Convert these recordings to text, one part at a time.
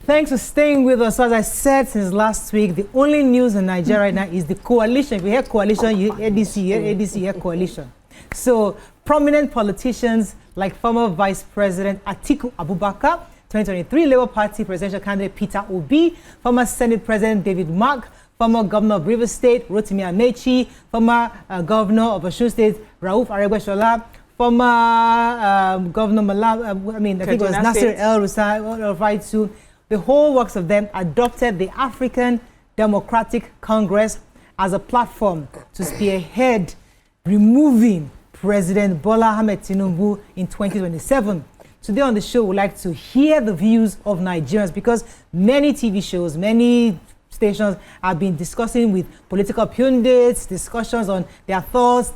Thanks for staying with us. So as I said since last week, the only news in Nigeria right now is the coalition. If you hear coalition, you hear ADC, you hear ADC, you hear coalition. So prominent politicians like former Vice President Atiku Abubakar, 2023 Labour Party presidential candidate Peter Obi, former Senate President David Mark, former Governor of Rivers State Rotimi Amechi, former Governor of Osun State Rauf Aregbesola, former Governor Malam, I think it was Nasir El-Rufai too. The whole works of them adopted the African Democratic Congress as a platform to spearhead removing President Bola Ahmed Tinubu in 2027. Today on the show, we'd like to hear the views of Nigerians because many TV shows, many stations have been discussing with political pundits, discussions on their thoughts.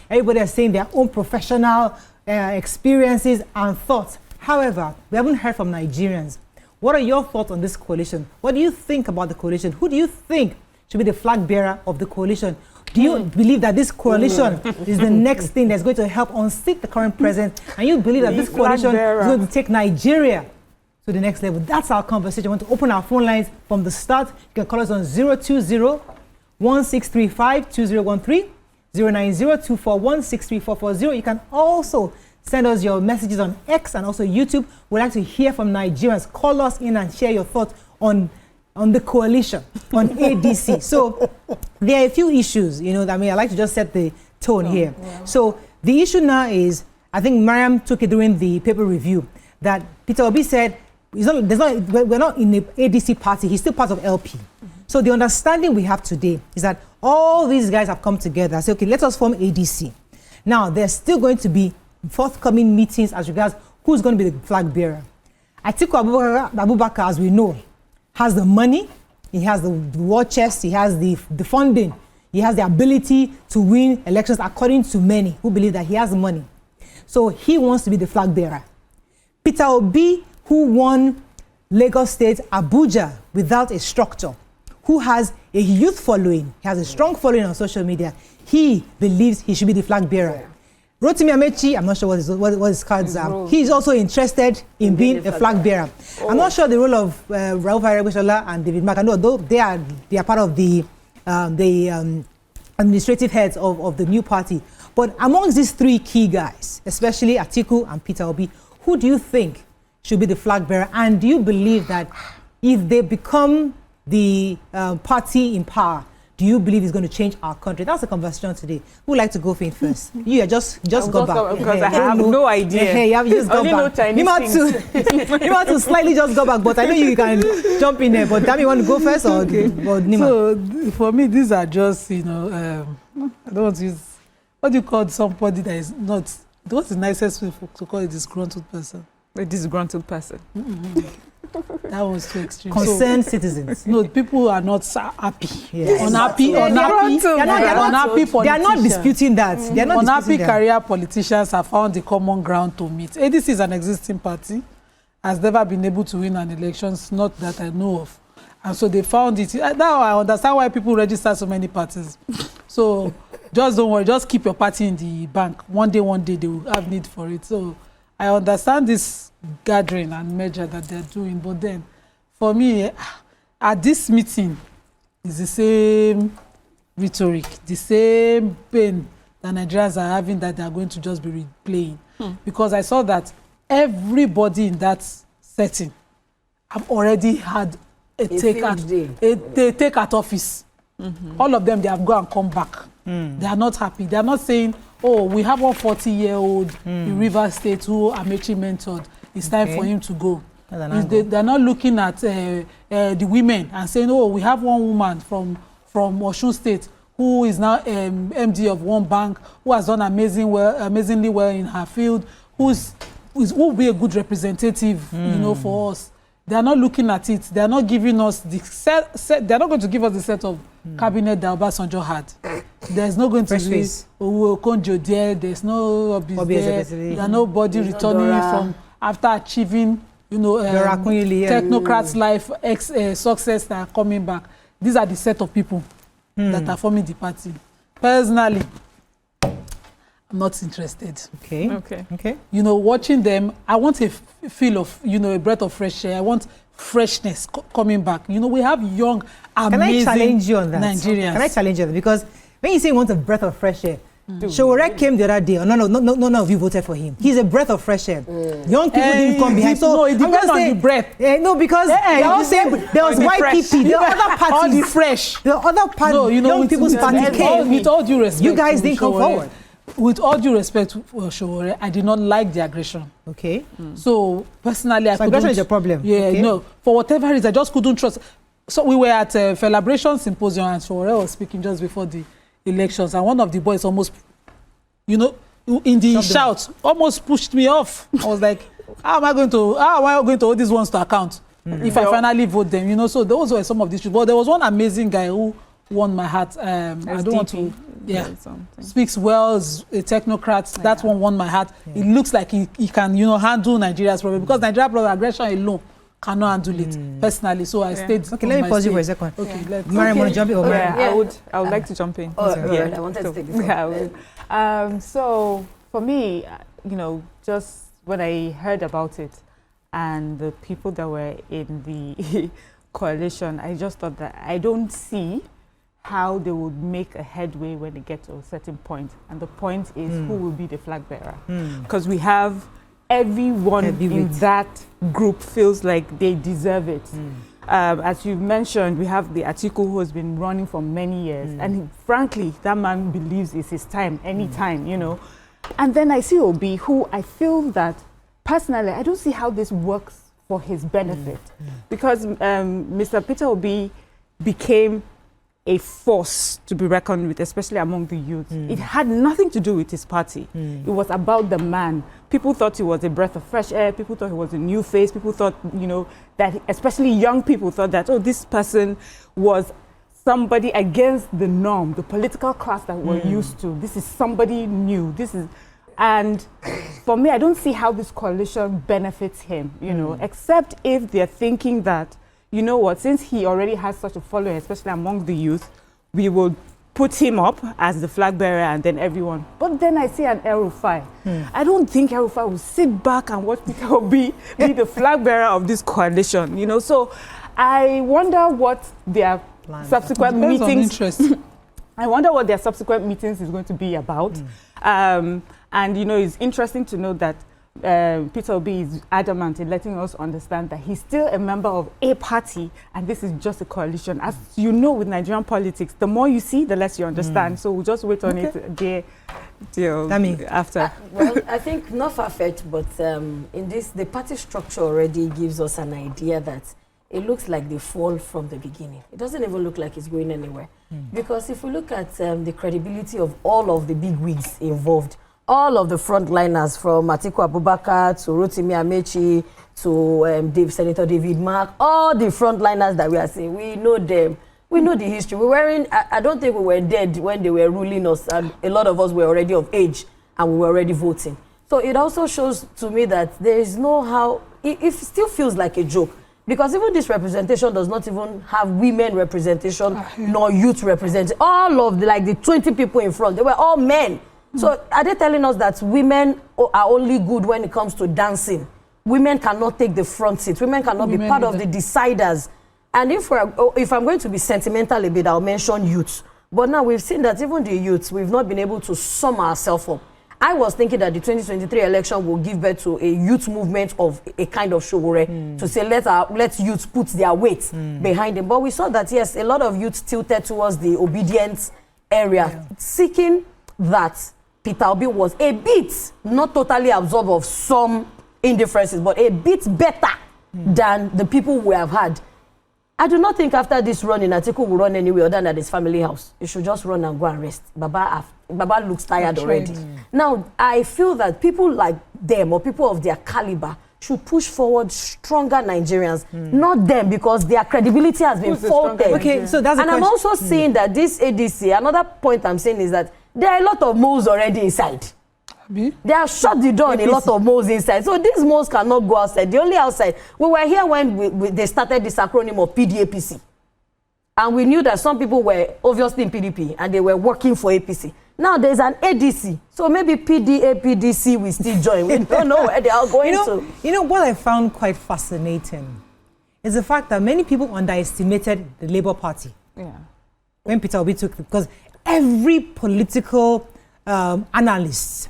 Everybody is saying their own professional experiences and thoughts. However, we haven't heard from Nigerians. What are your thoughts on this coalition? What do you think about the coalition? Who do you think should be the flag bearer of the coalition? Do you believe that this coalition is the next thing that's going to help unseat the current president? And you believe that this coalition is going to take Nigeria to the next level? That's our conversation. I want to open our phone lines from the start. You can call us on 020-1635-2013, 090-241-63440. You can also send us your messages on X and also YouTube. We'd like to hear from Nigerians. Call us in and share your thoughts on the coalition, on ADC. So there are a few issues, I like to just set the tone here. Yeah. So the issue now is, I think Mariam took it during the paper review, that Peter Obi said, we're not in the ADC party, he's still part of LP. So the understanding we have today is that all these guys have come together and said, okay, let us form ADC. Now, there's still going to be forthcoming meetings as regards who's going to be the flag bearer. Atiku Abubakar, as we know, has the money, he has the war chest, he has the funding, he has the ability to win elections according to many who believe that he has the money. So he wants to be the flag bearer. Peter Obi, who won Lagos State, Abuja without a structure, who has a youth following, he has a strong following on social media, he believes he should be the flag bearer. Rotimi Amechi, I'm not sure what his cards are. He's also interested in being a flag bearer. I'm not sure the role of Rauf Aregbesola and David Mark. I know though they are part of the administrative heads of the new party. But amongst these three key guys, especially Atiku and Peter Obi, who do you think should be the flag bearer? And do you believe that if they become the party in power, do you believe it's going to change our country? That's the conversation today. Who would like to go first? You just go back. Because I have no idea. Hey, you just go back. You want to slightly just go back, but I know you can jump in there. But Dami, you want to go first or Nima? So for me, these are just, I don't want to use, what do you call somebody that is not, what's the nicest way to call a disgruntled person? A disgruntled person. That was too extreme. Concerned citizens. No, people are not happy. Yes. Unhappy politicians. They are not disputing that. They are not unhappy career politicians have found the common ground to meet. ADC is an existing party, has never been able to win an election, not that I know of. And so they found it. Now I understand why people register so many parties. So just don't worry, just keep your party in the bank. One day they will have need for it. So I understand this gathering and measure that they're doing, but then for me, at this meeting, it's the same rhetoric, the same pain that Nigerians are having that they're going to just be replaying. Because I saw that everybody in that setting have already had a take at office. All of them, they have gone and come back. They are not happy. They are not saying, oh, we have one 40-year-old in Rivers State who Amechi mentored. It's time for him to go. They're not looking at the women and saying, oh, we have one woman from Osun State who is now MD of one bank, who has done amazingly well in her field, who will be a good representative, for us. They are not looking at it. They are not giving us the set. They are not going to give us the set of cabinet that Obasanjo had. There's not going to be Okonjo there. There's no Obi there. There are nobody returning from after achieving, technocrats' life success that are coming back. These are the set of people that are forming the party. Personally, I'm not interested. Okay. Okay. Okay. You know, watching them, I want a feel of, you know, a breath of fresh air. I want freshness coming back. You know, we have young, amazing Can I challenge you on that? Nigerians. Can I challenge you on that? Because when you say you want a breath of fresh air, Showore came the other day. None of you voted for him. He's a breath of fresh air. Young people didn't come behind. So no, it depends on the breath. No, because they all say there was YPP. The other parties. All the fresh. The other party. No, you know, young people's party came. With all due respect, You guys didn't come forward. With all due respect for Showore, I did not like the aggression. Okay. So personally, I couldn't. Aggression is a problem. Yeah, okay. No. For whatever reason, I just couldn't trust. So we were at a celebration symposium, and Showore was speaking just before the elections, and one of the boys almost, you know, in the shout, almost pushed me off. I was like, how am I going to hold these ones to account if I finally vote them? You know, so those were some of the issues. But there was one amazing guy who won my heart. I don't want to, speaks well, is a technocrat. Yeah. That one won my heart. Yeah. It looks like he can, you know, handle Nigeria's problem, because Nigeria's problem, aggression alone cannot handle it personally. So I stayed. Okay, let me pause you for a second. Okay, let's. Mariam, want to jump in? I would like to jump in. I wanted to take this. So for me, you know, just when I heard about it and the people that were in the coalition, I just thought that I don't see how they would make a headway when they get to a certain point. And the point is who will be the flag bearer. Because we have everyone in that group feels like they deserve it. As you mentioned, we have the Atiku who has been running for many years. And frankly, that man believes it's his time, anytime, you know. And then I see Obi, who I feel that, personally, I don't see how this works for his benefit. Because Mr. Peter Obi became a force to be reckoned with, especially among the youth. It had nothing to do with his party. It was about the man. People thought he was a breath of fresh air. People thought he was a new face. People thought, you know, that especially young people thought that, oh, this person was somebody against the norm, the political class that we're used to. This is somebody new. And for me, I don't see how this coalition benefits him, you know, except if they're thinking that, you know what, since he already has such a following, especially among the youth, we will put him up as the flag bearer and then everyone. But then I see an El-Rufai. I don't think El-Rufai will sit back and watch Peter Obi be the flag bearer of this coalition, you know. So I wonder what their subsequent meetings... I wonder what their subsequent meetings is going to be about. And, you know, it's interesting to know that Peter Obi is adamant in letting us understand that he's still a member of a party and this is just a coalition. As you know, with Nigerian politics, the more you see, the less you understand. So we'll just wait on it after. Well, I think not far-fetched, but in this, the party structure already gives us an idea that it looks like they fall from the beginning. It doesn't even look like it's going anywhere. Because if we look at the credibility of all of the big wigs involved, all of the frontliners from Atiku Abubakar to Rotimi Amechi to Senator David Mark, all the frontliners that we are seeing, we know them. We know the history. I don't think we were dead when they were ruling us, and a lot of us were already of age and we were already voting. So it also shows to me that there is no how, it still feels like a joke. Because even this representation does not even have women representation nor youth representation. All of the 20 people in front, they were all men. So are they telling us that women are only good when it comes to dancing? Women cannot take the front seat. Women cannot be part of the deciders. And if I'm going to be sentimental a bit, I'll mention youth. But now we've seen that even the youths, we've not been able to sum ourselves up. I was thinking that the 2023 election will give birth to a youth movement of a kind of Showore to say let youth put their weight behind them. But we saw that, yes, a lot of youth tilted towards the obedience area, seeking that Peter Obi was a bit, not totally absorbed of some indifferences, but a bit better than the people we have had. I do not think after this run in Atiku will run anywhere other than at his family house. You should just run and go and rest. Baba looks tired already. Now, I feel that people like them or people of their caliber should push forward stronger Nigerians, not them, because their credibility has been faulted. Okay, so that's and I'm also seeing that this ADC, another point I'm saying is that there are a lot of moles already inside. They have shut the door on a lot of moles inside. So these moles cannot go outside. The only outside. We were here when they started this acronym of PDAPC. And we knew that some people were obviously in PDP and they were working for APC. Now there's an ADC. So maybe PDA, PDC will still join. We don't know where they are going to. You know what I found quite fascinating is the fact that many people underestimated the Labour Party. Yeah. When Peter Obi took, because every political analyst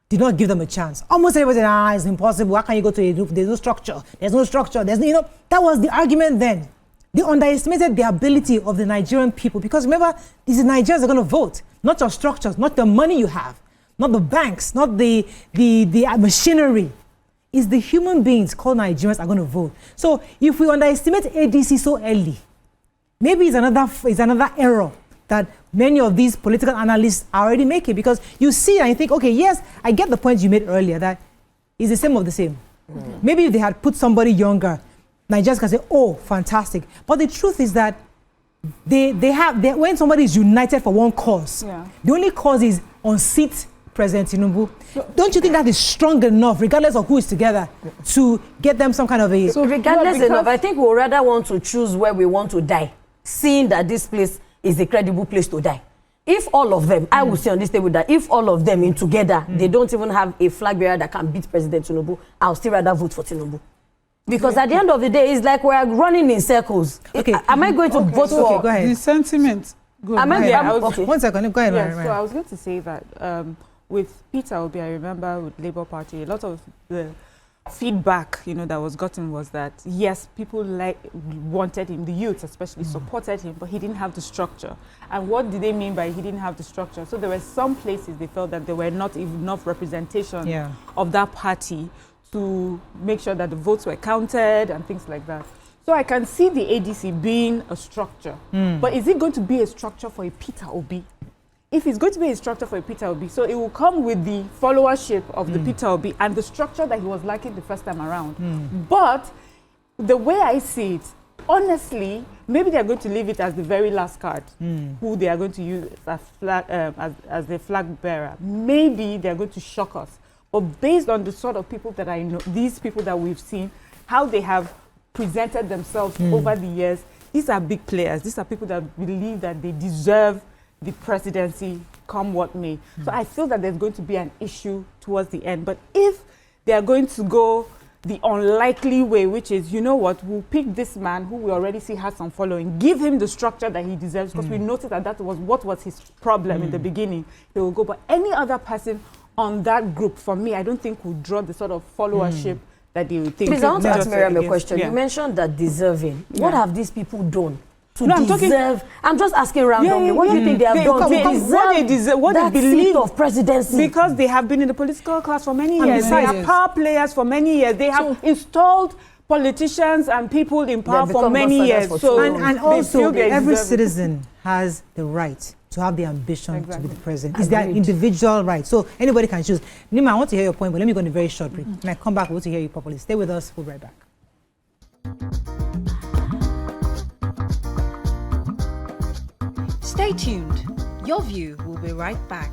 did not give them a chance. Almost everybody said, it's impossible. How can you go to a group? There's no structure. There's no structure. There's no, that was the argument then. They underestimated the ability of the Nigerian people because remember, these Nigerians are going to vote, not your structures, not the money you have, not the banks, not the machinery. It's the human beings called Nigerians are going to vote. So if we underestimate ADC so early, maybe it's another error that many of these political analysts are already making because you see and you think, okay, yes, I get the point you made earlier that it's the same of the same. Maybe if they had put somebody younger, Nigerians can say, oh, fantastic. But the truth is that when somebody is united for one cause, the only cause is unseat President Tinubu. Don't you think that is strong enough, regardless of who is together, to get them some kind of a... So regardless enough, I think we'll rather want to choose where we want to die, seeing that this place is a credible place to die. If all of them, I will say on this table that if all of them in together, they don't even have a flag bearer that can beat President Tinubu, I'll still rather vote for Tinubu. Because at the end of the day, it's like we're running in circles. Okay. Am I going to vote for... Okay, go ahead. The sentiment. One second, go ahead. Yes, so I was going to say that with Peter Obi, I remember with Labour Party, a lot of the feedback, that was gotten was that, yes, people wanted him, the youth especially supported him, but he didn't have the structure. And what did they mean by he didn't have the structure? So there were some places they felt that there were not enough representation of that party to make sure that the votes were counted and things like that. So I can see the ADC being a structure. But is it going to be a structure for a Peter Obi? If it's going to be a structure for a Peter Obi, so it will come with the followership of the Peter Obi and the structure that he was lacking the first time around. But the way I see it, honestly, maybe they're going to leave it as the very last card, who they are going to use as the flag bearer. Maybe they're going to shock us. But based on the sort of people that I know, these people that we've seen, how they have presented themselves over the years, these are big players. These are people that believe that they deserve the presidency, come what may. So I feel that there's going to be an issue towards the end. But if they are going to go the unlikely way, which is, you know what, we'll pick this man who we already see has some following, give him the structure that he deserves, because we noticed that was what was his problem in the beginning. They will go. But any other person on that group, for me, I don't think would draw the sort of followership that they would think. Please, I want to ask Miriam a question. You mentioned that deserving. What have these people done to deserve? I'm just asking randomly. What do you think they have done to deserve that seat of presidency? Because they have been in the political class for many years. They are power players for many years. They have installed politicians and people in power for many years. And also, every citizen has the right to have the ambition to be the president. It's their individual right. So anybody can choose. Nima, I want to hear your point, but let me go on a very short break. When I come back, I want to hear you properly. Stay with us. We'll be right back. Stay tuned. Your View will be right back.